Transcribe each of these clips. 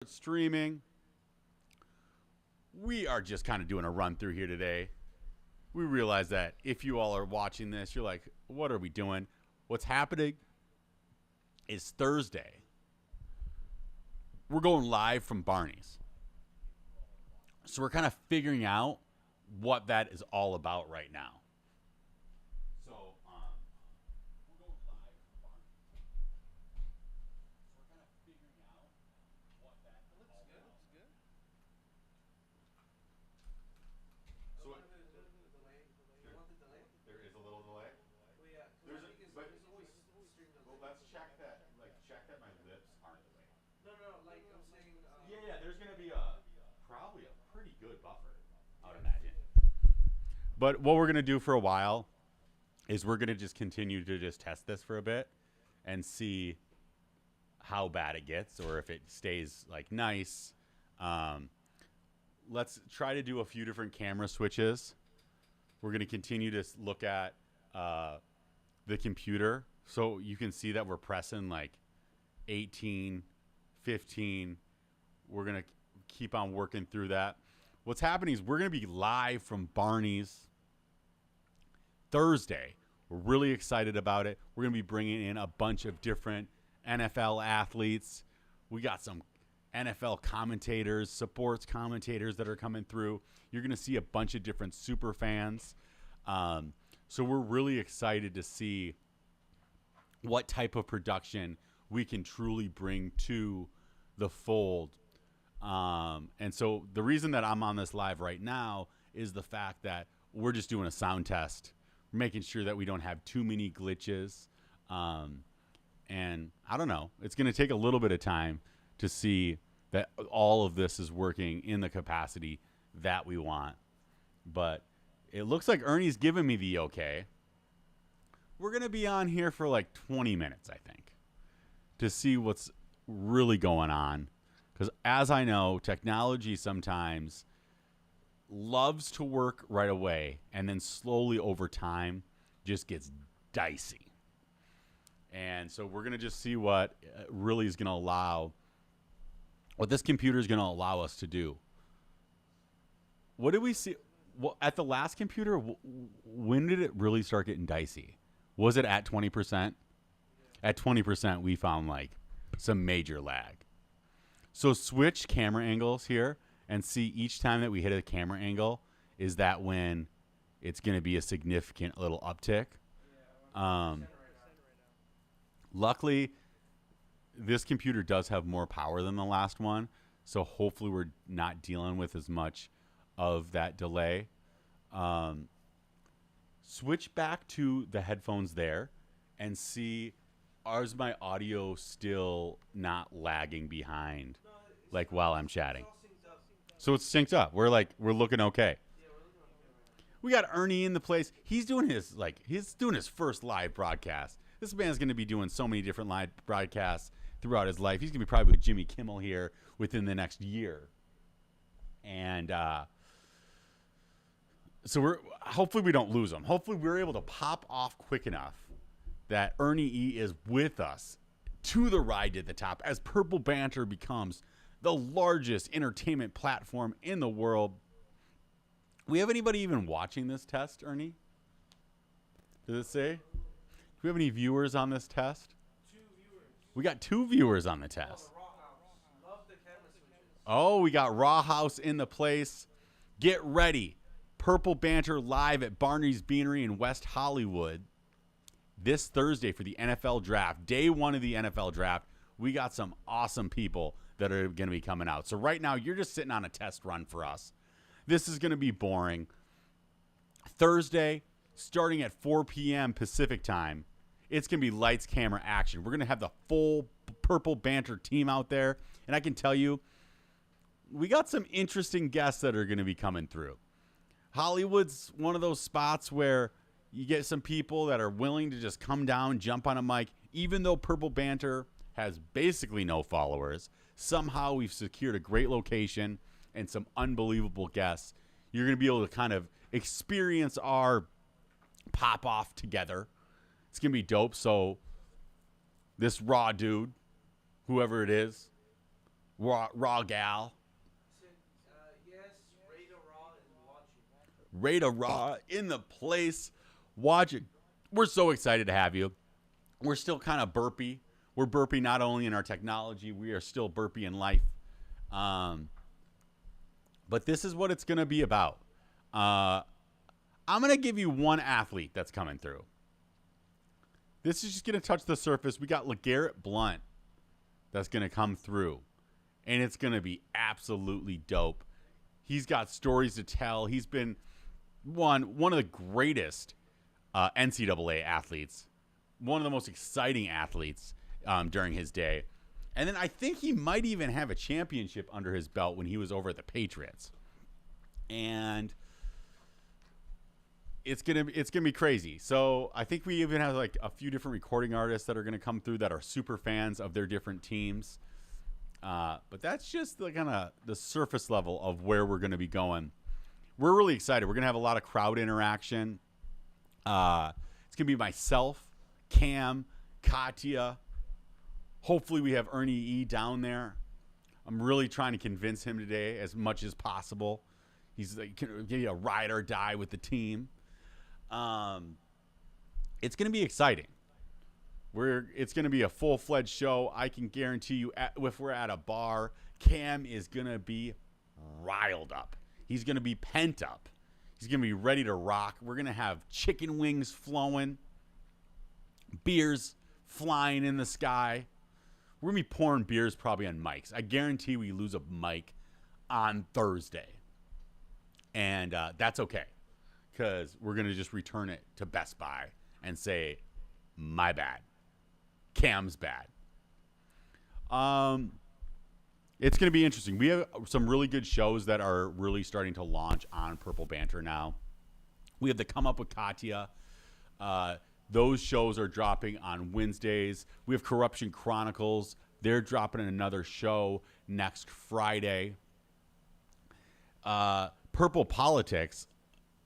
streaming. We are just kind of doing a run through here today. We realize that if you all are watching this, you're like, what are we doing? What's happening is Thursday. We're going live from Barney's. So we're kind of figuring out what that is all about right now. So we're going live from Barney's. So we're kind of figuring out what that is all about. So there is a little delay. Well, let's check that. Like, check that my lips aren't delayed. Yeah. There's gonna be probably a pretty good buffer, I would imagine. But what we're gonna do for a while is we're gonna just continue to just test this for a bit and see how bad it gets, or if it stays like nice. Let's try to do a few different camera switches. We're going to continue to look at the computer. So you can see that we're pressing like 18, 15. We're going to keep on working through that. What's happening is we're going to be live from Barney's Thursday. We're really excited about it. We're going to be bringing in a bunch of different NFL athletes. We got some NFL commentators, sports commentators that are coming through. You're going to see a bunch of different super fans. So we're really excited to see what type of production we can truly bring to the fold. And so the reason that I'm on this live right now is the fact that we're just doing a sound test, making sure that we don't have too many glitches. And I don't know, it's going to take a little bit of time to see that all of this is working in the capacity that we want. But it looks like Ernie's giving me the okay. We're going to be on here for like 20 minutes, I think, to see what's really going on. Because as I know, technology sometimes loves to work right away, and then slowly over time just gets dicey. And so we're going to just see what really is going to allow, what this computer is going to allow us to do. What did we see? Well, at the last computer, when did it really start getting dicey? Was it at 20%? At 20%, we found like some major lag. So switch camera angles here and see each time that we hit a camera angle, is that when it's going to be a significant little uptick? Luckily, this computer does have more power than the last one, so hopefully we're not dealing with as much of that delay. Switch back to the headphones there and see, is my audio still not lagging behind, like while I'm chatting? So it's synced up. We're looking okay. We got Ernie in the place. He's doing his first live broadcast. This man's going to be doing so many different live broadcasts throughout his life. He's going to be probably with Jimmy Kimmel here within the next year. And so hopefully we don't lose him. Hopefully we're able to pop off quick enough that Ernie E is with us to the ride to the top as Purple Banter becomes the largest entertainment platform in the world. We have anybody even watching this test, Ernie? Does it say? Do we have any viewers on this test? 2 viewers. We got 2 viewers on the test. Raw House. Love the camera switches. Oh, we got Raw House in the place. Get ready. Purple Banter live at Barney's Beanery in West Hollywood this Thursday for the NFL Draft. Day 1 of the NFL Draft. We got some awesome people that are going to be coming out. So right now, you're just sitting on a test run for us. This is going to be boring. Thursday, starting at 4 p.m. Pacific time, it's going to be lights, camera, action. We're going to have the full Purple Banter team out there. And I can tell you, we got some interesting guests that are going to be coming through. Hollywood's one of those spots where you get some people that are willing to just come down, jump on a mic. Even though Purple Banter has basically no followers, somehow we've secured a great location and some unbelievable guests. You're going to be able to kind of experience our pop off together. It's going to be dope. So this Raw dude, whoever it is, Raw gal. Said, yes, Raider Raw is watching. Raider Raw in the place. Watching. We're so excited to have you. We're still kind of burpy. We're burpy not only in our technology, we are still burpy in life. But this is what it's going to be about. I'm going to give you one athlete that's coming through. This is just going to touch the surface. We got LeGarrette Blount that's going to come through, and it's going to be absolutely dope. He's got stories to tell. He's been one of the greatest NCAA athletes, one of the most exciting athletes during his day. And then I think he might even have a championship under his belt when he was over at the Patriots. And it's gonna be crazy. So I think we even have like a few different recording artists that are gonna come through that are super fans of their different teams. But that's just the kind of the surface level of where we're gonna be going. We're really excited. We're gonna have a lot of crowd interaction. It's gonna be myself, Cam, Katya. Hopefully we have Ernie E down there. I'm really trying to convince him today as much as possible. He's like, give you a ride or die with the team. It's going to be exciting. It's going to be a full-fledged show. I can guarantee you, if we're at a bar, Cam is going to be riled up. He's going to be pent up. He's going to be ready to rock. We're going to have chicken wings flowing, beers flying in the sky. We're going to be pouring beers probably on mics. I guarantee we lose a mic on Thursday. And that's okay, because we're going to just return it to Best Buy and say, my bad. Cam's bad. It's going to be interesting. We have some really good shows that are really starting to launch on Purple Banter now. We have the Come Up with Katya. Those shows are dropping on Wednesdays. We have Corruption Chronicles. They're dropping another show next Friday. Purple Politics.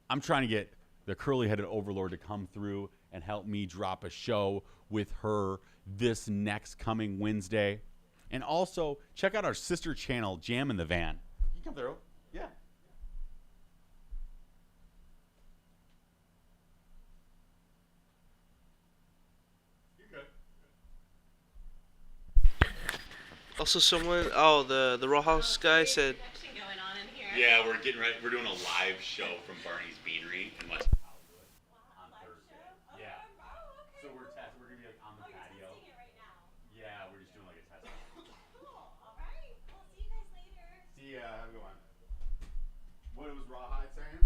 I'm trying to get the curly-headed overlord to come through and help me drop a show with her this next coming Wednesday. And also, check out our sister channel, Jam in the Van. You come through. Yeah. Also, someone, the Raw House guy said, Going on in here. Yeah, we're getting ready. We're doing a live show from Barney's Beanery in West Hollywood on Thursday. Yeah. So we're gonna be like on the patio. Testing it right now. Yeah, we're just doing like a test. Cool. All right. We'll see you guys later. See ya. Have a good one. What was Rawhide saying?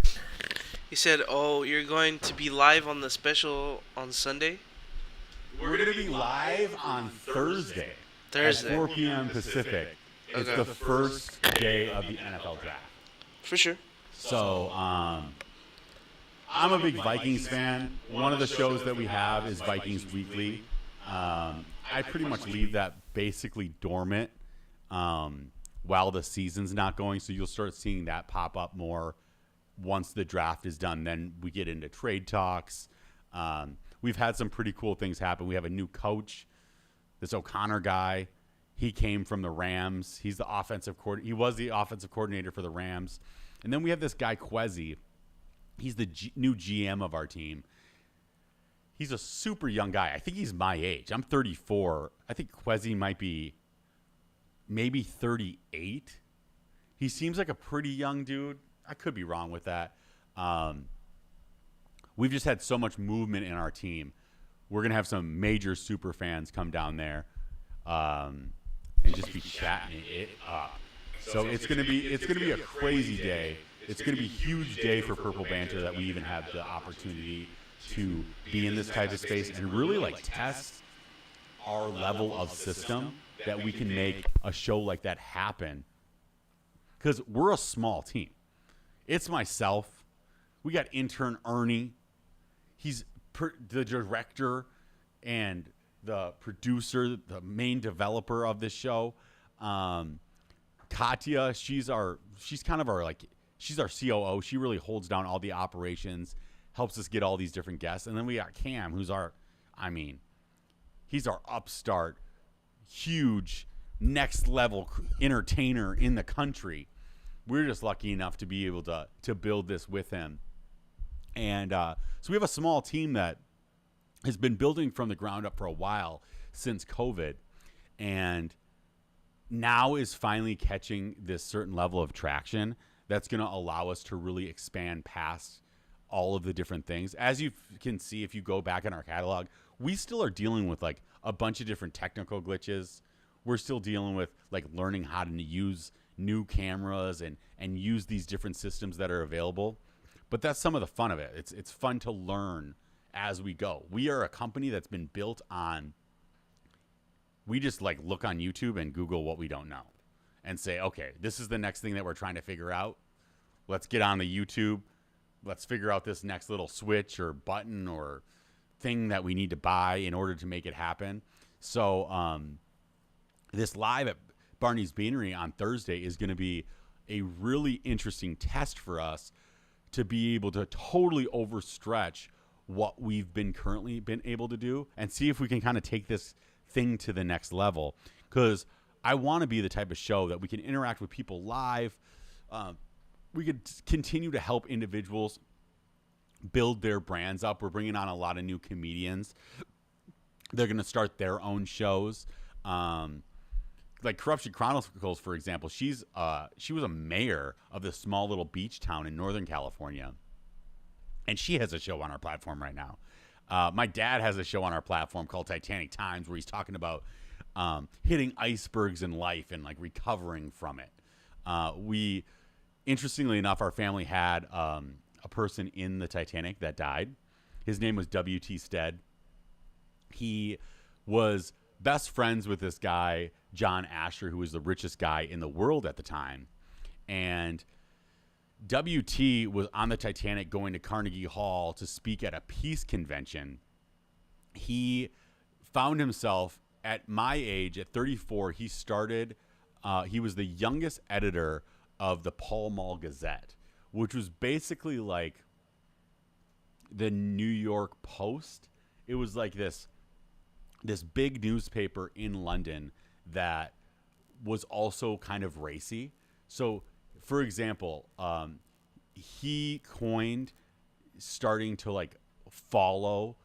he said, oh, you're going to be live on the special on Sunday? We're gonna be live on Thursday. Thursday. At 4 p.m. Pacific. It's Okay. the first day of the NFL draft. For sure. So, I'm a big Vikings fan. One of the shows that we have is Vikings Weekly. I pretty much leave that basically dormant while the season's not going. So you'll start seeing that pop up more once the draft is done. Then we get into trade talks. We've had some pretty cool things happen. We have a new coach, this O'Connor guy. He came from the Rams. He's the offensive coordinator. He was the offensive coordinator for the Rams. And then we have this guy, Quezzy. He's the new GM of our team. He's a super young guy. I think he's my age. I'm 34. I think Quezzy might be maybe 38. He seems like a pretty young dude. I could be wrong with that. We've just had so much movement in our team. We're going to have some major super fans come down there and just be chatting it up. So it's going to be a crazy day. It's going to be a huge day for Purple Banter that we even have the opportunity to be in this type of space and really like test our level of system that we can make a show like that happen. Because we're a small team. It's myself. We got intern Ernie. He's the director and the producer, the main developer of this show. Katya, she's our COO. She really holds down all the operations, helps us get all these different guests. And then we got Cam, he's our upstart, huge next level entertainer in the country. We're just lucky enough to be able to build this with him. And so we have a small team that has been building from the ground up for a while since COVID, and now is finally catching this certain level of traction that's going to allow us to really expand past all of the different things. As you can see, if you go back in our catalog, we still are dealing with like a bunch of different technical glitches. We're still dealing with like learning how to use new cameras and use these different systems that are available. But that's some of the fun of it. It's fun to learn as we go. We are a company that's been built on, we just like look on YouTube and Google what we don't know and say, okay, this is the next thing that we're trying to figure out. Let's get on the YouTube. Let's figure out this next little switch or button or thing that we need to buy in order to make it happen. So this live at Barney's Beanery on Thursday is going to be a really interesting test for us to be able to totally overstretch what we've been currently been able to do and see if we can kind of take this thing to the next level. Because I want to be the type of show that we can interact with people live. We could continue to help individuals build their brands up. We're bringing on a lot of new comedians. They're going to start their own shows. Like Corruption Chronicles, for example, she was a mayor of this small little beach town in Northern California, and she has a show on our platform right now. My dad has a show on our platform called Titanic Times, where he's talking about hitting icebergs in life and like recovering from it. Interestingly enough, our family had a person in the Titanic that died. His name was W.T. Stead. He was best friends with this guy, John Asher, who was the richest guy in the world at the time. And WT was on the Titanic going to Carnegie Hall to speak at a peace convention. He found himself at my age, at 34, he started, he was the youngest editor of the Pall Mall Gazette, which was basically like the New York Post. It was like this big newspaper in London that was also kind of racy. So, for example, he coined starting to like follow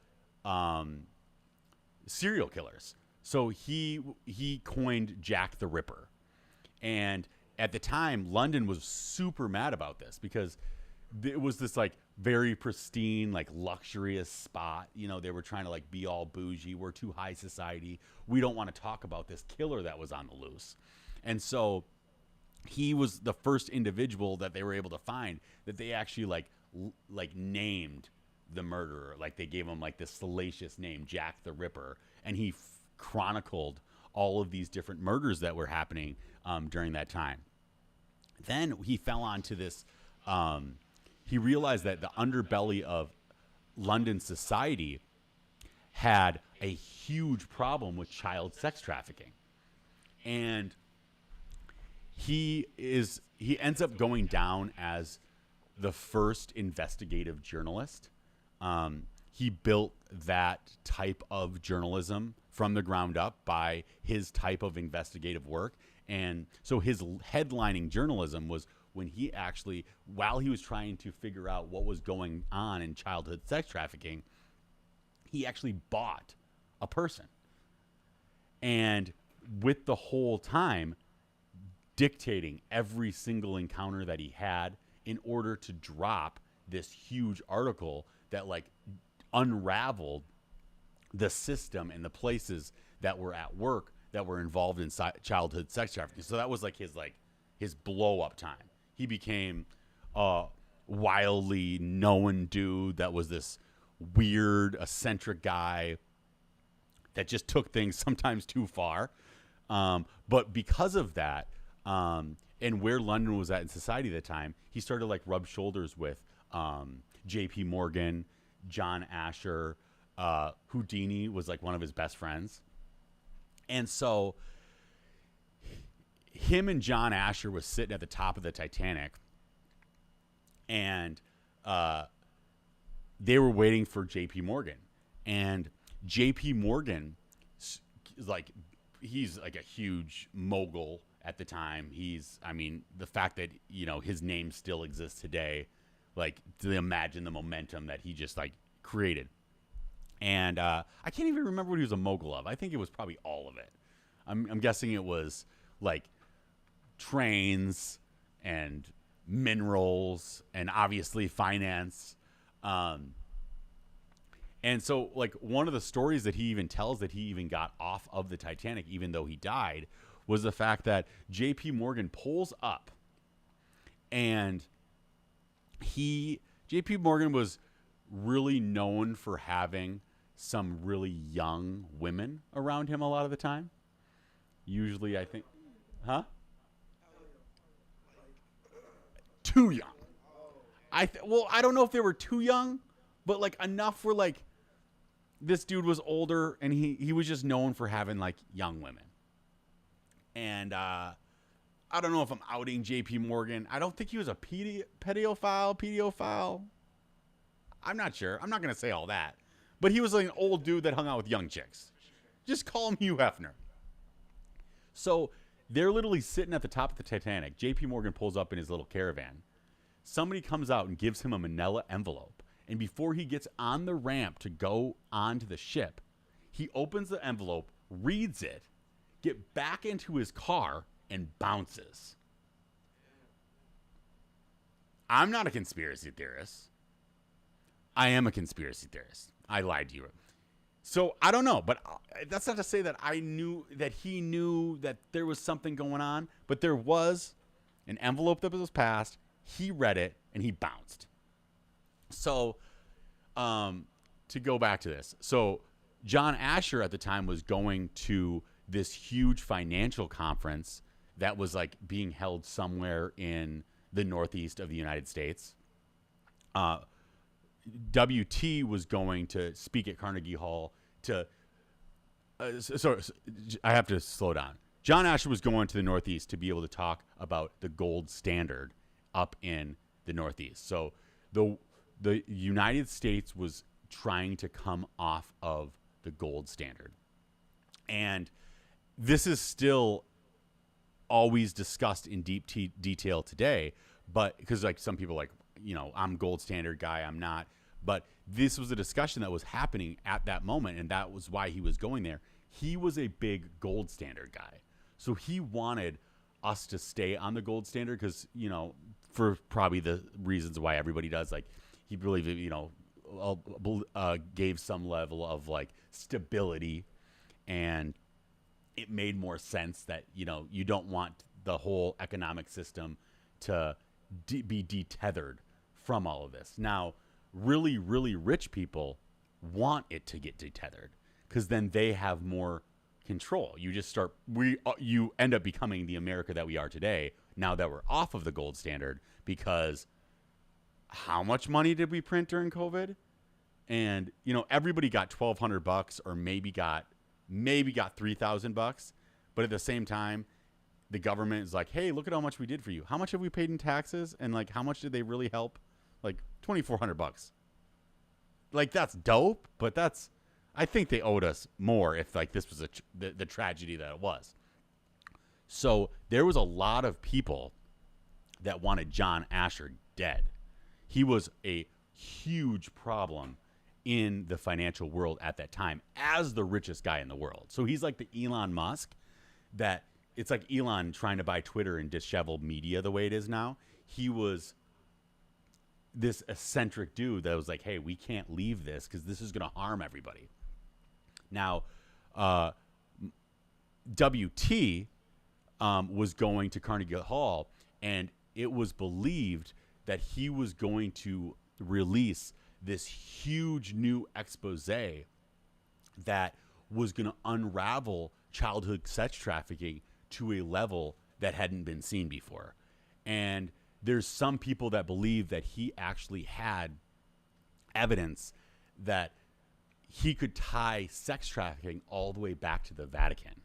serial killers. So he coined Jack the Ripper. And at the time, London was super mad about this because it was this like very pristine, like luxurious spot. You know, they were trying to like be all bougie. We're too high society. We don't want to talk about this killer that was on the loose. And so he was the first individual that they were able to find that they actually like named the murderer. Like they gave him like this salacious name, Jack the Ripper. And he chronicled all of these different murders that were happening during that time. Then he fell onto this, he realized that the underbelly of London society had a huge problem with child sex trafficking. And he ends up going down as the first investigative journalist. He built that type of journalism from the ground up by his type of investigative work. And so his headlining journalism was when he actually, while he was trying to figure out what was going on in childhood sex trafficking, he actually bought a person. And with the whole time dictating every single encounter that he had in order to drop this huge article that like unraveled the system and the places that were at work that were involved in childhood sex trafficking. So that was like his blow up time. He became a wildly known dude that was this weird, eccentric guy that just took things sometimes too far. But because of that, and where London was at in society at the time, he started to like rub shoulders with J.P. Morgan, John Asher, Houdini was like one of his best friends. And so him and John Asher was sitting at the top of the Titanic, and they were waiting for J.P. Morgan. And J.P. Morgan like he's like a huge mogul at the time. I mean, the fact that his name still exists today, like to imagine the momentum that he just like created. And I can't even remember what he was a mogul of. I think it was probably all of it. I'm guessing it was like trains and minerals and obviously finance. And so, like, one of the stories that he even tells that he even got off of the Titanic, even though he died, was the fact that J.P. Morgan pulls up, and J.P. Morgan was really known for having some really young women around him a lot of the time. Usually, I think, huh? Too young. Well, I don't know if they were too young, but like enough where like this dude was older and he was just known for having like young women. And I don't know if I'm outing JP Morgan. I don't think he was a pedophile. I'm not sure. I'm not going to say all that. But he was like an old dude that hung out with young chicks. Just call him Hugh Hefner. So they're literally sitting at the top of the Titanic. JP Morgan pulls up in his little caravan. Somebody comes out and gives him a manila envelope. And before he gets on the ramp to go onto the ship, he opens the envelope, reads it, get back into his car, and bounces. I'm not a conspiracy theorist. I am a conspiracy theorist. I lied to you. So I don't know, but that's not to say that I knew that he knew that there was something going on, but there was an envelope that was passed. He read it and he bounced. So, to go back to this, so John Asher at the time was going to this huge financial conference that was like being held somewhere in the northeast of the United States. WT was going to speak at Carnegie Hall to. So I have to slow down. John Asher was going to the Northeast to be able to talk about the gold standard up in the Northeast. So the United States was trying to come off of the gold standard. And this is still always discussed in deep detail today, but because like some people like, I'm gold standard guy, I'm not. But this was a discussion that was happening at that moment, and that was why he was going there. He was a big gold standard guy. So he wanted us to stay on the gold standard because, for probably the reasons why everybody does. Like, he believed, gave some level of, like, stability, and it made more sense that, you don't want the whole economic system to be detethered from all of this. Now, really, really rich people want it to get detethered because then they have more control. You end up becoming the America that we are today now that we're off of the gold standard, because how much money did we print during COVID? And, everybody got $1,200 or maybe got $3,000. But at the same time, the government is like, hey, look at how much we did for you. How much have we paid in taxes? And like, how much did they really help? Like $2,400. Like, that's dope, but I think they owed us more if like this was the tragedy that it was. So there was a lot of people that wanted John Asher dead. He was a huge problem in the financial world at that time as the richest guy in the world. So he's like the Elon Musk that it's like Elon trying to buy Twitter and disheveled media the way it is now. He was this eccentric dude that was like, hey, we can't leave this because this is going to harm everybody. Now, WT was going to Carnegie Hall, and it was believed that he was going to release this huge new expose that was going to unravel childhood sex trafficking to a level that hadn't been seen before. And there's some people that believe that he actually had evidence that he could tie sex trafficking all the way back to the Vatican.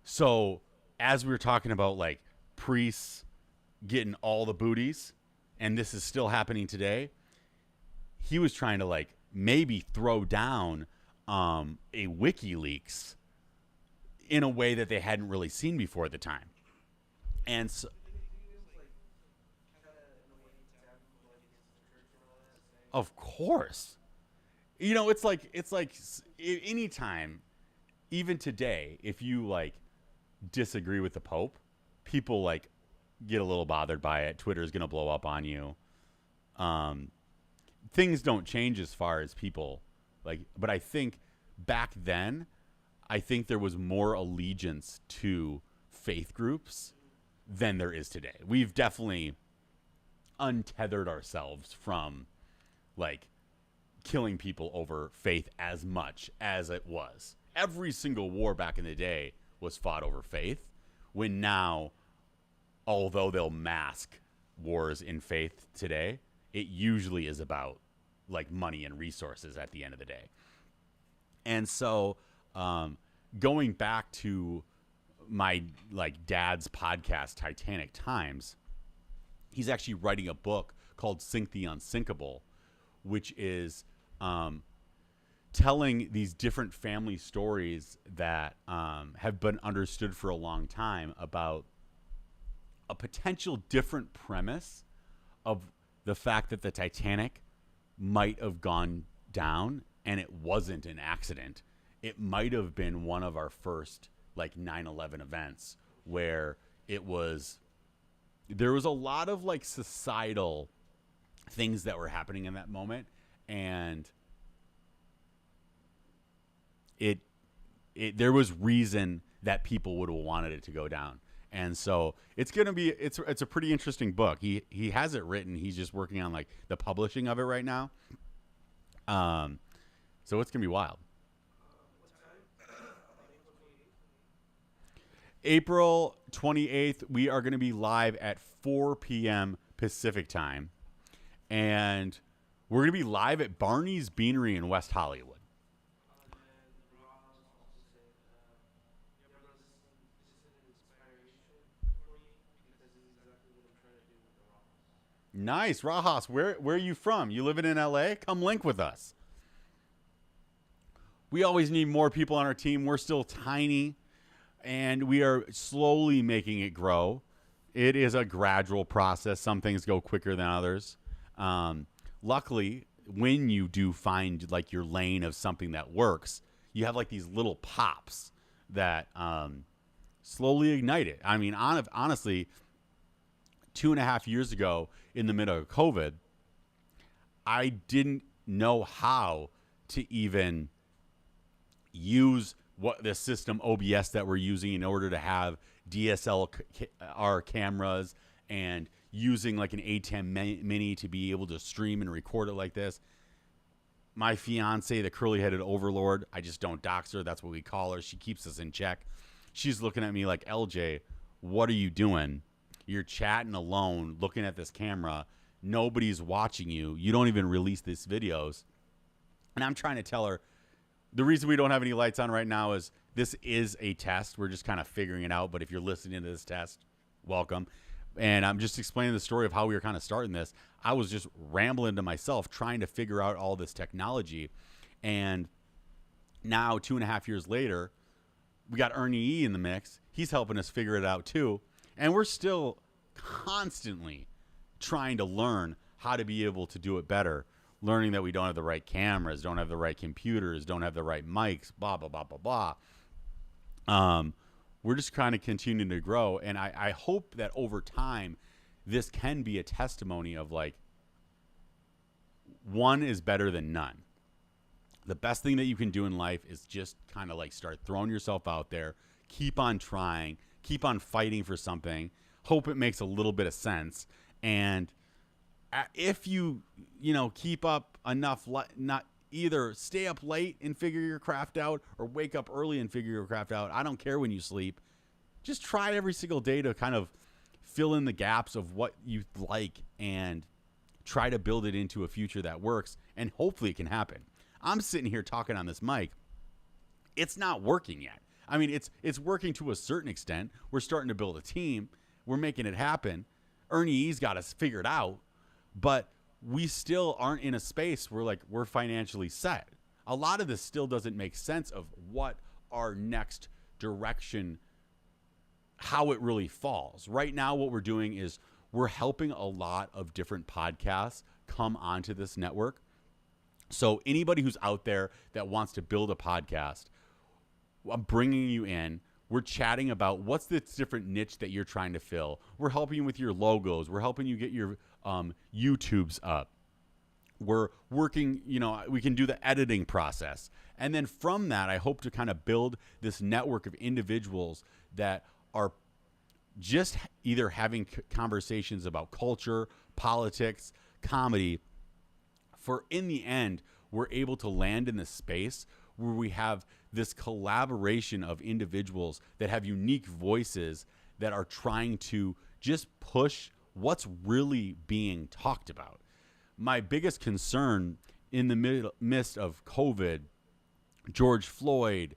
So as we were talking about like priests getting all the booties, and this is still happening today, he was trying to like maybe throw down a WikiLeaks in a way that they hadn't really seen before at the time. And so, of course, anytime, even today, if you like disagree with the Pope, people like get a little bothered by it. Twitter's gonna blow up on you. Things don't change as far as people like, but I think back then, I think there was more allegiance to faith groups than there is today. We've definitely untethered ourselves from like killing people over faith as much as it was. Every single war back in the day was fought over faith, when now, although they'll mask wars in faith today, it usually is about like money and resources at the end of the day. And so going back to my like dad's podcast, Titanic Times, he's actually writing a book called Sink the Unsinkable, which is telling these different family stories that have been understood for a long time about a potential different premise of the fact that the Titanic might have gone down and it wasn't an accident. It might have been one of our first like 9/11 events where there was a lot of like societal things that were happening in that moment, and there was reason that people would have wanted it to go down. And so it's a pretty interesting book. He has it written. He's just working on like the publishing of it right now. So it's gonna be wild. April 28th, we are going to be live at 4 p.m. Pacific time. And we're going to be live at Barney's Beanery in West Hollywood. Nice. Rajas, where are you from? You living in LA? Come link with us. We always need more people on our team. We're still tiny, and we are slowly making it grow. It is a gradual process. Some things go quicker than others. Luckily, when you do find like your lane of something that works, you have like these little pops that slowly ignite it. I mean, honestly, 2.5 years ago in the middle of COVID, I didn't know how to even use what the system OBS that we're using in order to have DSLR cameras and using like an A10 mini to be able to stream and record it like this. My fiance, the curly-headed overlord, I just don't dox her. That's what we call her. She keeps us in check. She's looking at me like, LJ, what are you doing? You're chatting alone, looking at this camera. Nobody's watching you. You don't even release these videos. And I'm trying to tell her, the reason we don't have any lights on right now is this is a test. We're just kind of figuring it out. But if you're listening to this test, welcome. And I'm just explaining the story of how we were kind of starting this. I was just rambling to myself, trying to figure out all this technology. And now, 2.5 years later, we got Ernie E in the mix. He's helping us figure it out too. And we're still constantly trying to learn how to be able to do it better. Learning that we don't have the right cameras, don't have the right computers, don't have the right mics, blah, blah, blah, blah, blah. We're just kind of continuing to grow. And I hope that over time, this can be a testimony of like, one is better than none. The best thing that you can do in life is just kind of like start throwing yourself out there, keep on trying, keep on fighting for something, hope it makes a little bit of sense. And if you keep up enough, not either stay up late and figure your craft out or wake up early and figure your craft out. I don't care when you sleep. Just try every single day to kind of fill in the gaps of what you like and try to build it into a future that works. And hopefully it can happen. I'm sitting here talking on this mic. It's not working yet. I mean, it's working to a certain extent. We're starting to build a team. We're making it happen. Ernie E's got us figured out. But we still aren't in a space where like we're financially set. A lot of this still doesn't make sense of what our next direction, how it really falls. Right now, what we're doing is we're helping a lot of different podcasts come onto this network. So anybody who's out there that wants to build a podcast, I'm bringing you in. We're chatting about what's this different niche that you're trying to fill. We're helping you with your logos. We're helping you get your YouTubes up. We're working, we can do the editing process. And then from that, I hope to kind of build this network of individuals that are just either having conversations about culture, politics, comedy. For in the end, we're able to land in this space where we have this collaboration of individuals that have unique voices that are trying to just push what's really being talked about. My biggest concern in the midst of COVID, George Floyd,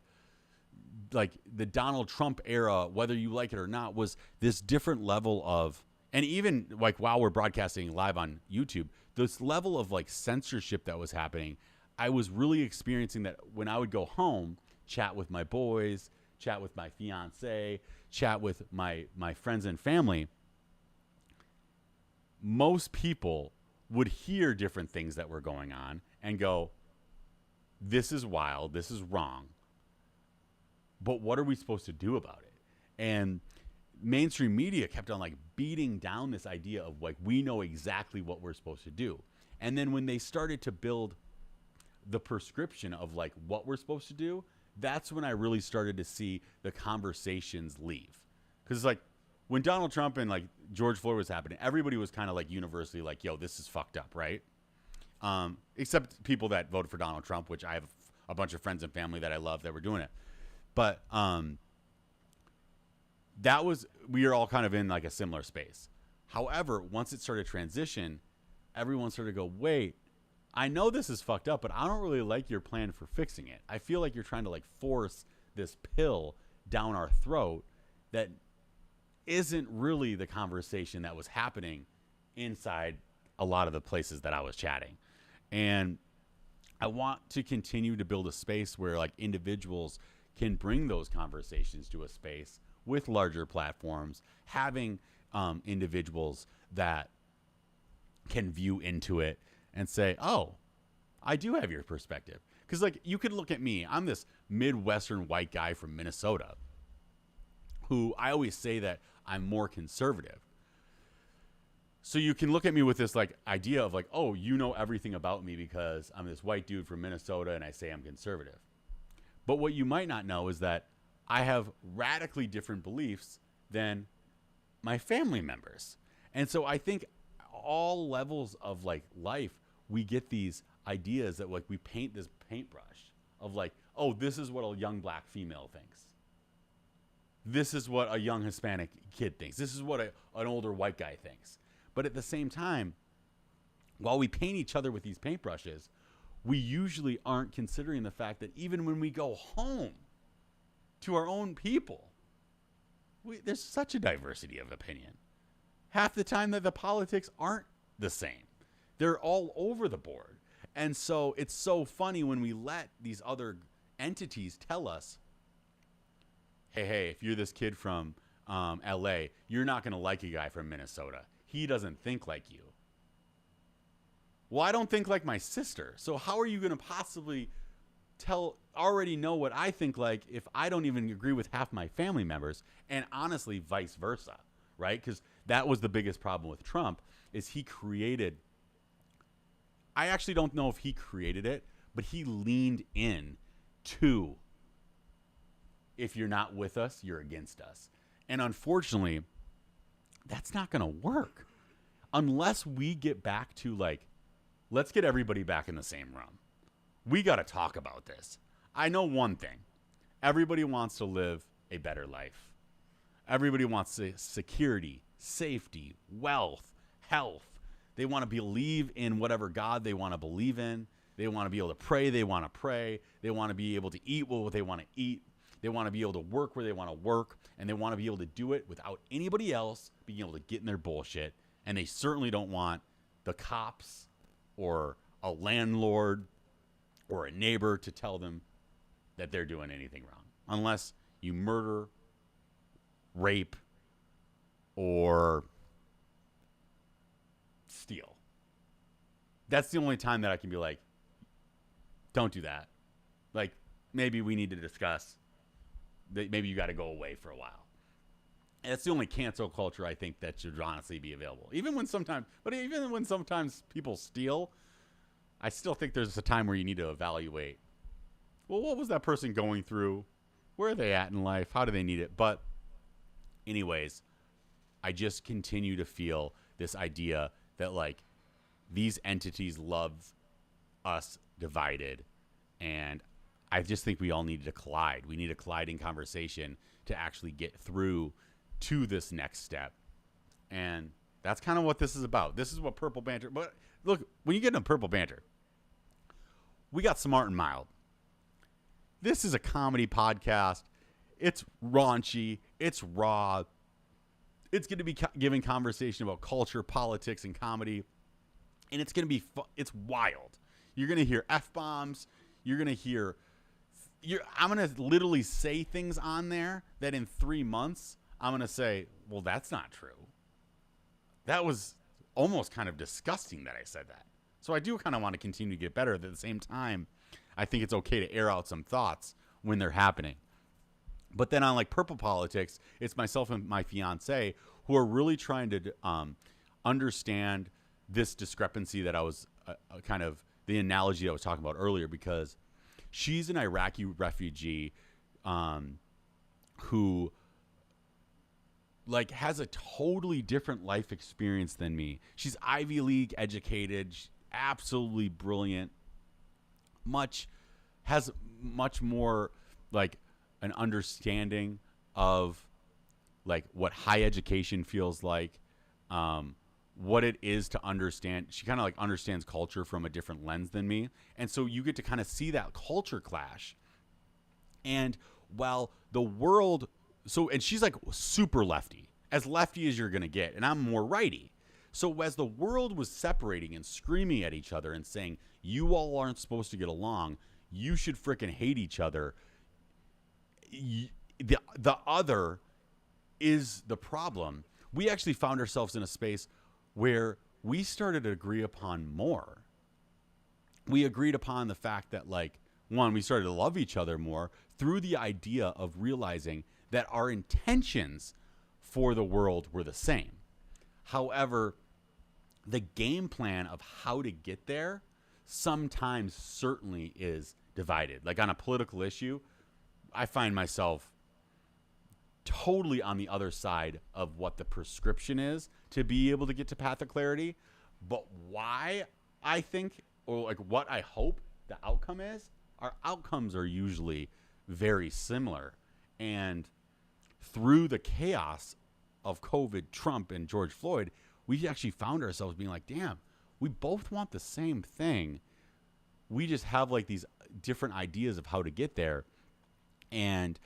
like the Donald Trump era, whether you like it or not, was this different level of, and even like while we're broadcasting live on YouTube, this level of like censorship that was happening. I was really experiencing that when I would go home, chat with my boys, chat with my fiance, chat with my friends and family. Most people would hear different things that were going on and go, this is wild, this is wrong. But what are we supposed to do about it? And mainstream media kept on like beating down this idea of like, we know exactly what we're supposed to do. And then when they started to build the prescription of like what we're supposed to do, that's when I really started to see the conversations leave. Because it's like when Donald Trump and like George Floyd was happening, everybody was kind of like universally like, yo, this is fucked up, right? Except people that voted for Donald Trump, which I have a bunch of friends and family that I love that were doing it. But we are all kind of in like a similar space. However, once it started to transition, everyone started to go, wait, I know this is fucked up, but I don't really like your plan for fixing it. I feel like you're trying to like force this pill down our throat that isn't really the conversation that was happening inside a lot of the places that I was chatting. And I want to continue to build a space where like individuals can bring those conversations to a space with larger platforms, having individuals that can view into it and say, oh, I do have your perspective. Because like you could look at me, I'm this Midwestern white guy from Minnesota who I always say that I'm more conservative. So you can look at me with this like idea of like, oh, you know everything about me because I'm this white dude from Minnesota and I say I'm conservative. But what you might not know is that I have radically different beliefs than my family members. And so I think all levels of like life, we get these ideas that like we paint this paintbrush of like, oh, this is what a young black female thinks. This is what a young Hispanic kid thinks. This is what an older white guy thinks. But at the same time, while we paint each other with these paintbrushes, we usually aren't considering the fact that even when we go home to our own people, there's such a diversity of opinion. Half the time that the politics aren't the same. They're all over the board. And so it's so funny when we let these other entities tell us, hey, if you're this kid from LA, you're not going to like a guy from Minnesota. He doesn't think like you. Well, I don't think like my sister. So how are you going to possibly already know what I think like if I don't even agree with half my family members, and honestly vice versa, right? Because that was the biggest problem with Trump is he created, I actually don't know if he created it, but he leaned in to, if you're not with us, you're against us. And unfortunately, that's not going to work unless we get back to like, let's get everybody back in the same room. We got to talk about this. I know one thing. Everybody wants to live a better life. Everybody wants security, safety, wealth, health. They want to believe in whatever God they want to believe in. They want to be able to pray. They want to pray. They want to be able to eat what they want to eat. They want to be able to work where they want to work. And they want to be able to do it without anybody else being able to get in their bullshit. And they certainly don't want the cops or a landlord or a neighbor to tell them that they're doing anything wrong. Unless you murder, rape, or steal. That's the only time that I can be like, don't do that. Like, maybe we need to discuss that maybe you got to go away for a while. And that's the only cancel culture I think that should honestly be available. Even when sometimes people steal, I still think there's a time where you need to evaluate, well, what was that person going through? Where are they at in life? How do they need it? But anyways, I just continue to feel this idea that like these entities love us divided, and I just think we all need to collide. We need to collide in conversation to actually get through to this next step. And that's kind of what this is about. This is what Purple Banter, but look, when you get into Purple Banter, we got Smart and Mild. This is a comedy podcast. It's raunchy. It's raw. It's going to be giving conversation about culture, politics, and comedy. And it's going to be it's wild. You're going to hear F-bombs. You're going to hear I'm going to literally say things on there that in 3 months I'm going to say, well, that's not true. That was almost kind of disgusting that I said that. So I do kind of want to continue to get better. At the same time, I think it's okay to air out some thoughts when they're happening. But then on like Purple Politics, it's myself and my fiance who are really trying to understand this discrepancy that I was kind of the analogy I was talking about earlier, because she's an Iraqi refugee who like has a totally different life experience than me. She's Ivy League educated, absolutely brilliant, has much more like an understanding of like what high education feels like, what it is to understand. She kind of like understands culture from a different lens than me. And so you get to kind of see that culture clash. And while the world, and she's like super lefty as you're going to get. And I'm more righty. So as the world was separating and screaming at each other and saying, you all aren't supposed to get along, you should freaking hate each other, the other is the problem. We actually found ourselves in a space where we started to agree upon more. We agreed upon the fact that, like, one, we started to love each other more through the idea of realizing that our intentions for the world were the same. However, the game plan of how to get there sometimes certainly is divided. Like on a political issue, I find myself totally on the other side of what the prescription is to be able to get to path of clarity. But why I think, or like what I hope the outcome is, our outcomes are usually very similar. And through the chaos of COVID, Trump, and George Floyd, we actually found ourselves being like, damn, we both want the same thing. We just have like these different ideas of how to get there. And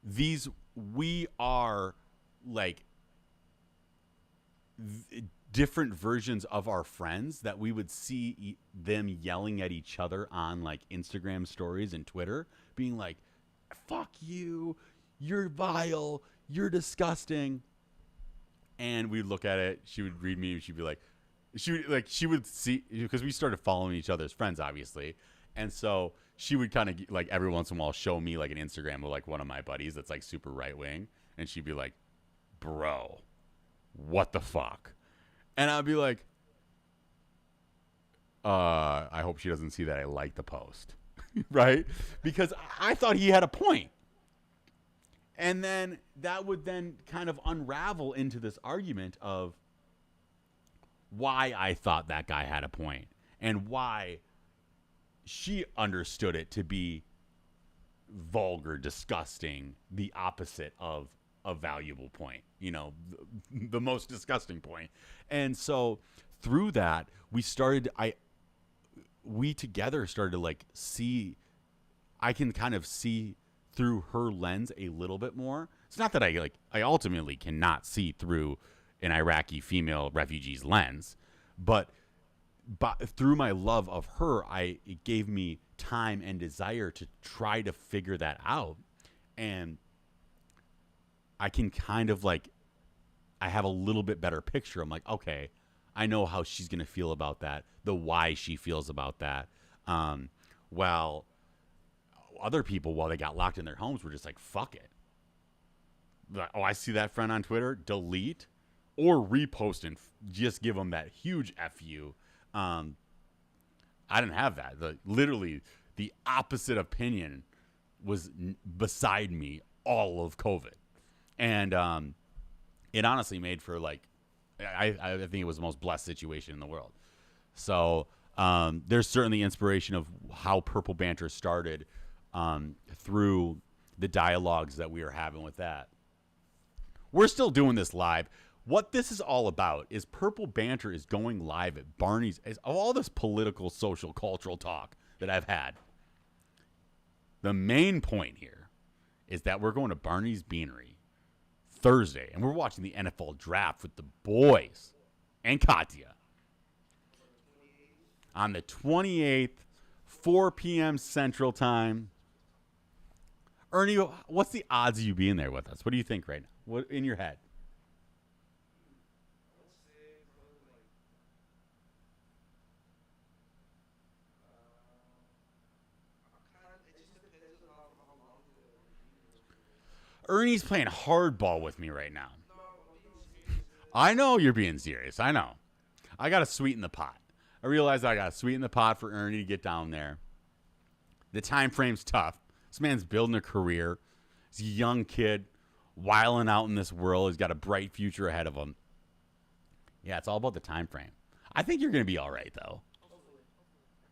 we are like different versions of our friends that we would see them yelling at each other on like Instagram stories and Twitter, being like, fuck you, you're vile, you're disgusting. And we'd look at it, she would read me, and she'd be like, she would see, because we started following each other's friends, obviously. And so she would kind of like every once in a while show me like an Instagram of like one of my buddies that's like super right wing. And she'd be like, bro, what the fuck? And I'd be like, I hope she doesn't see that I like the post. Right? Because I thought he had a point. And then that would then kind of unravel into this argument of why I thought that guy had a point and why she understood it to be vulgar, disgusting, the opposite of a valuable point, you know, the most disgusting point. And so through that, we together started to like see, I can kind of see through her lens a little bit more. It's not that I ultimately cannot see through an Iraqi female refugee's lens, but through my love of her, it gave me time and desire to try to figure that out. And I can kind of like, I have a little bit better picture. I'm like, okay, I know how she's going to feel about that, the why she feels about that. While other people, while they got locked in their homes, were just like, fuck it. Like, oh, I see that friend on Twitter, delete or repost and just give them that huge FU. I didn't have that. Literally, the opposite opinion was beside me all of COVID. And it honestly made for like, I think it was the most blessed situation in the world. So there's certainly inspiration of how Purple Banter started through the dialogues that we are having with that. We're still doing this live. What this is all about is Purple Banter is going live at Barney's. Of all this political, social, cultural talk that I've had, the main point here is that we're going to Barney's Beanery Thursday, and we're watching the NFL draft with the boys and Katya on the 28th, 4 p.m. Central Time. Ernie, what's the odds of you being there with us? What do you think right now? What in your head? Ernie's playing hardball with me right now. I know you're being serious. I know. I got to sweeten the pot. I realize I got to sweeten the pot for Ernie to get down there. The time frame's tough. This man's building a career. He's a young kid, wiling out in this world. He's got a bright future ahead of him. Yeah, it's all about the time frame. I think you're going to be all right, though.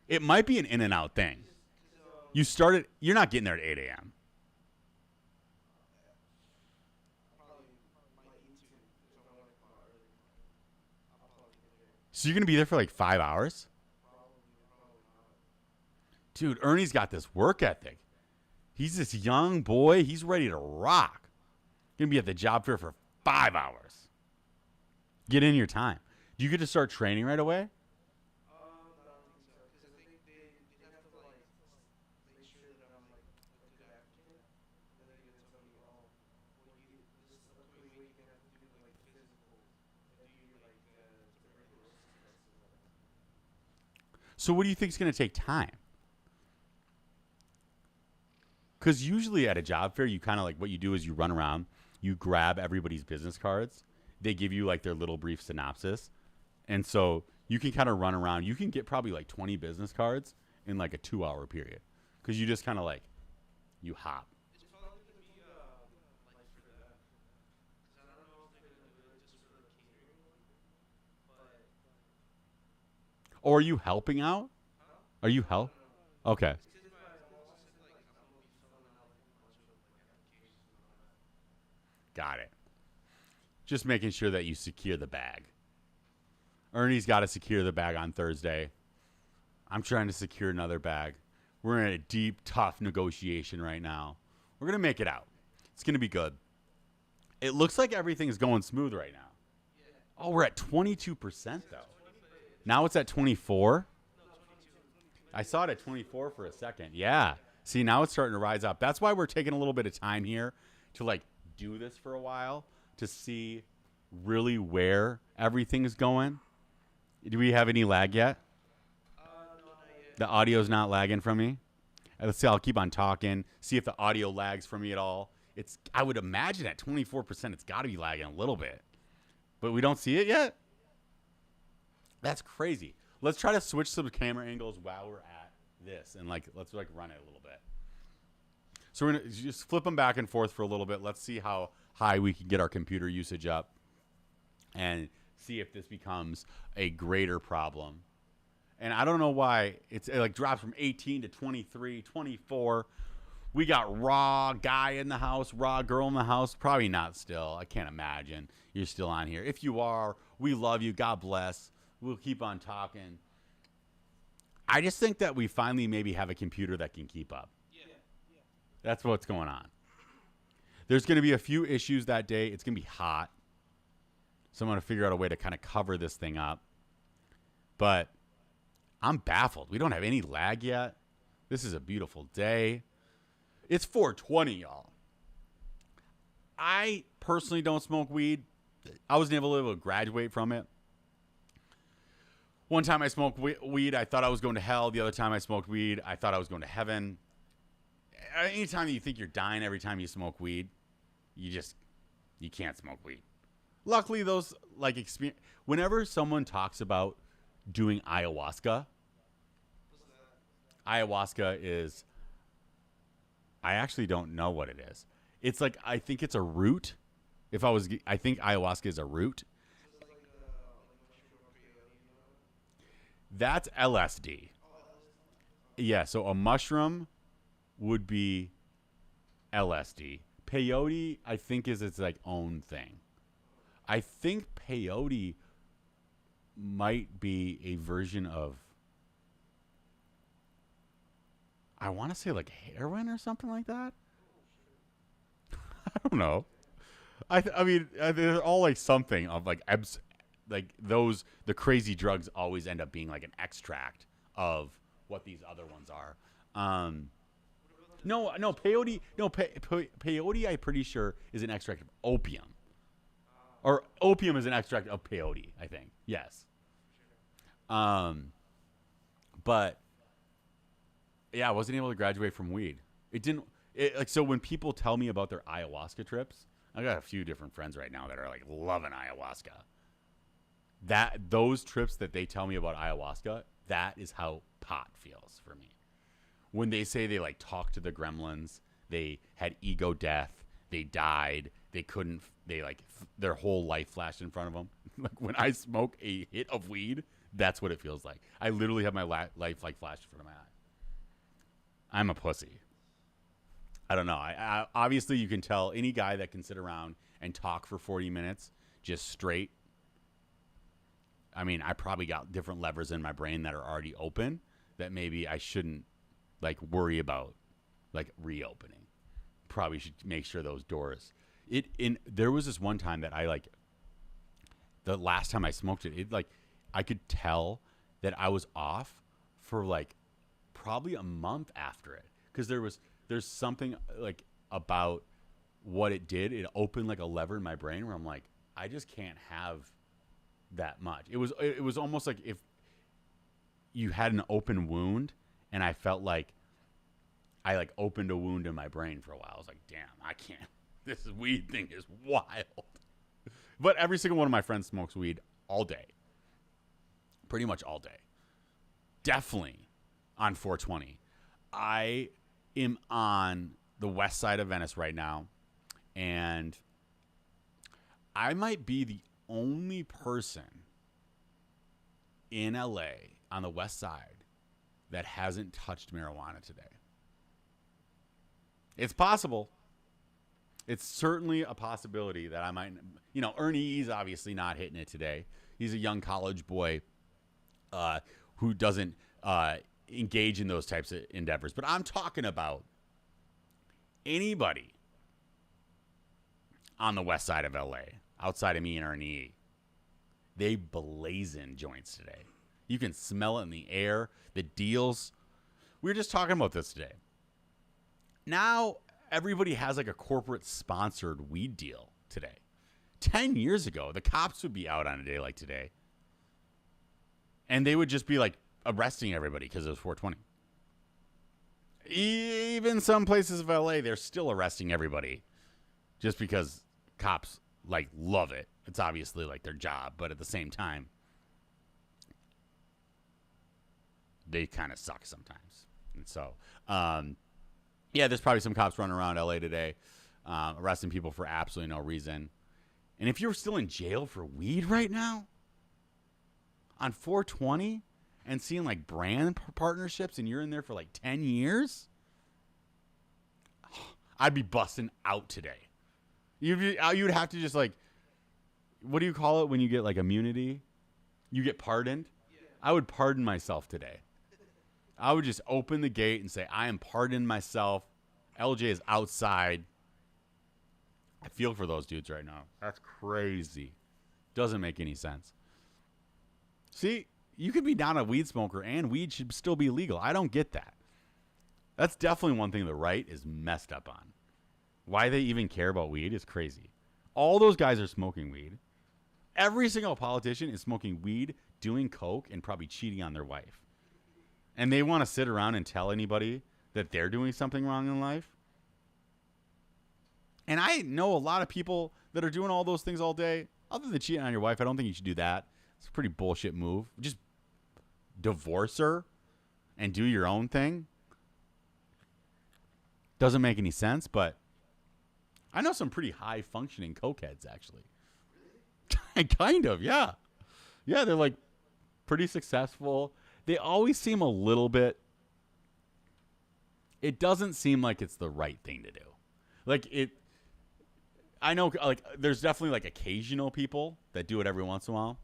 It might be an in and out thing. You're not getting there at 8 a.m. So you're going to be there for like 5 hours? Dude, Ernie's got this work ethic. He's this young boy. He's ready to rock. Going to be at the job fair for 5 hours. Get in your time. Do you get to start training right away? So what do you think is going to take time? Because usually at a job fair, you kind of like what you do is you run around, you grab everybody's business cards. They give you like their little brief synopsis. And so you can kind of run around. You can get probably like 20 business cards in like a 2-hour period. Because you just kind of like, you hop. Or are you helping out? Are you help? Okay. Got it. Just making sure that you secure the bag. Ernie's got to secure the bag on Thursday. I'm trying to secure another bag. We're in a deep, tough negotiation right now. We're going to make it out. It's going to be good. It looks like everything's going smooth right now. Oh, we're at 22% though. Now it's at 24. I saw it at 24 for a second. Yeah. See, now it's starting to rise up. That's why we're taking a little bit of time here to like do this for a while to see really where everything's going. Do we have any lag yet? No, not yet. The audio's not lagging from me. Let's see. I'll keep on talking. See if the audio lags for me at all. I would imagine at 24%, it's got to be lagging a little bit, but we don't see it yet. That's crazy. Let's try to switch some camera angles while we're at this, and let's run it a little bit. So we're gonna just flip them back and forth for a little bit. Let's see how high we can get our computer usage up, and see if this becomes a greater problem. And I don't know why it like drops from 18 to 23, 24. We got raw guy in the house, raw girl in the house. Probably not still. I can't imagine you're still on here. If you are, we love you. God bless. We'll keep on talking. I just think that we finally maybe have a computer that can keep up. Yeah. That's what's going on. There's going to be a few issues that day. It's going to be hot. So I'm going to figure out a way to kind of cover this thing up. But I'm baffled. We don't have any lag yet. This is a beautiful day. It's 4:20, y'all. I personally don't smoke weed. I was never able to graduate from it. One time I smoked weed, I thought I was going to hell. The other time I smoked weed, I thought I was going to heaven. Anytime you think you're dying every time you smoke weed, you can't smoke weed. Luckily, those like experience. Whenever someone talks about doing ayahuasca is. I actually don't know what it is. It's like I think it's a root. I think ayahuasca is a root. That's LSD. Yeah, so a mushroom would be LSD. Peyote, I think, is its like own thing. I think peyote might be a version of, I want to say like heroin or something like that. I don't know. I mean, they're all like something of like like those the crazy drugs always end up being like an extract of what these other ones are. No, peyote. No, peyote. I'm pretty sure is an extract of opium, or opium is an extract of peyote. I think yes. But yeah, I wasn't able to graduate from weed. It didn't. Like so when people tell me about their ayahuasca trips, I got a few different friends right now that are like loving ayahuasca. Those trips that they tell me about ayahuasca, that is how pot feels for me. When they say they like talked to the gremlins, they had ego death, they died, their whole life flashed in front of them. Like when I smoke a hit of weed, that's what it feels like. I literally have my life like flashed in front of my eye. I'm a pussy. I don't know. I obviously you can tell any guy that can sit around and talk for 40 minutes just straight. I mean, I probably got different levers in my brain that are already open that maybe I shouldn't like worry about like reopening. Probably should make sure those doors. There was this one time that I like the last time I smoked it like I could tell that I was off for like probably a month after it because there's something like about what it did. It opened like a lever in my brain where I'm like, I just can't have that much. It was almost like if you had an open wound and I felt like I like opened a wound in my brain for a while. I was like, damn, I can't. This weed thing is wild. But every single one of my friends smokes weed all day. Pretty much all day. Definitely on 420. I am on the west side of Venice right now, and I might be the only person in LA on the west side that hasn't touched marijuana today. It's possible. It's certainly a possibility that I might, Ernie is obviously not hitting it today. He's a young college boy who doesn't engage in those types of endeavors. But I'm talking about anybody on the west side of LA, outside of me and Ernie. They blazing joints today. You can smell it in the air. The deals. We were just talking about this today. Now everybody has like a corporate sponsored weed deal today. 10 years ago, the cops would be out on a day like today. And they would just be like arresting everybody because it was 420. Even some places of LA, they're still arresting everybody just because cops like love it. It's obviously like their job, but at the same time, they kind of suck sometimes. And so, yeah, there's probably some cops running around LA today, arresting people for absolutely no reason. And if you're still in jail for weed right now, on 420, and seeing like brand partnerships, and you're in there for like 10 years, I'd be busting out today. You'd have to just like, what do you call it when you get like immunity? You get pardoned? Yeah. I would pardon myself today. I would just open the gate and say, I am pardoning myself. LJ is outside. I feel for those dudes right now. That's crazy. Doesn't make any sense. See, you could be not a weed smoker and weed should still be legal. I don't get that. That's definitely one thing the right is messed up on. Why they even care about weed is crazy. All those guys are smoking weed. Every single politician is smoking weed, doing coke, and probably cheating on their wife. And they want to sit around and tell anybody that they're doing something wrong in life. And I know a lot of people that are doing all those things all day. Other than cheating on your wife, I don't think you should do that. It's a pretty bullshit move. Just divorce her and do your own thing. Doesn't make any sense, but I know some pretty high functioning cokeheads, actually. Kind of, yeah. Yeah, they're like pretty successful. They always seem a little bit. It doesn't seem like it's the right thing to do. Like it. I know, like, there's definitely like occasional people that do it every once in a while.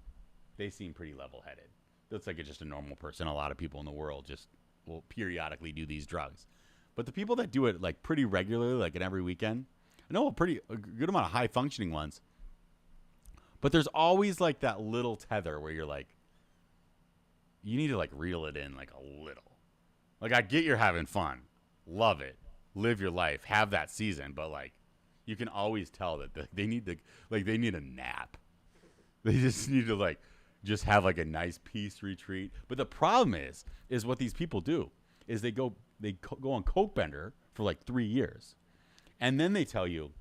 They seem pretty level headed. Looks like it's just a normal person. A lot of people in the world just will periodically do these drugs. But the people that do it like pretty regularly, like in every weekend, I know a good amount of high functioning ones. But there's always like that little tether where you're like, you need to like reel it in like a little. Like, I get you're having fun, love it, live your life, have that season, but like, you can always tell that they need a nap. They just need to like just have like a nice peace retreat. But the problem is what these people do is they go on coke bender for like 3 years, and then they tell you,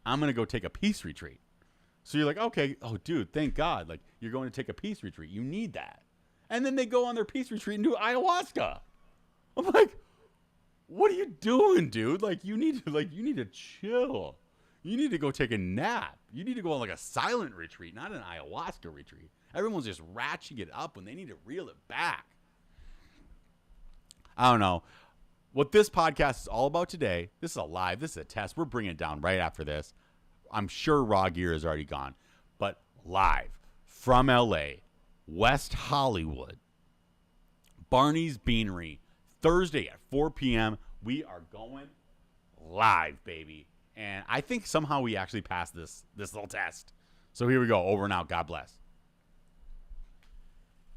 I'm gonna go take a peace retreat. So you're like, okay, oh dude, thank God, like you're going to take a peace retreat. You need that. And then they go on their peace retreat and do ayahuasca. I'm like, what are you doing, dude? Like you need to chill. You need to go take a nap. You need to go on like a silent retreat, not an ayahuasca retreat. Everyone's just ratcheting it up when they need to reel it back. I don't know. What this podcast is all about today, this is a test. We're bringing it down right after this. I'm sure Raw Gear is already gone. But live from LA, West Hollywood, Barney's Beanery, Thursday at 4 p.m. We are going live, baby. And I think somehow we actually passed this little test. So here we go. Over and out. God bless.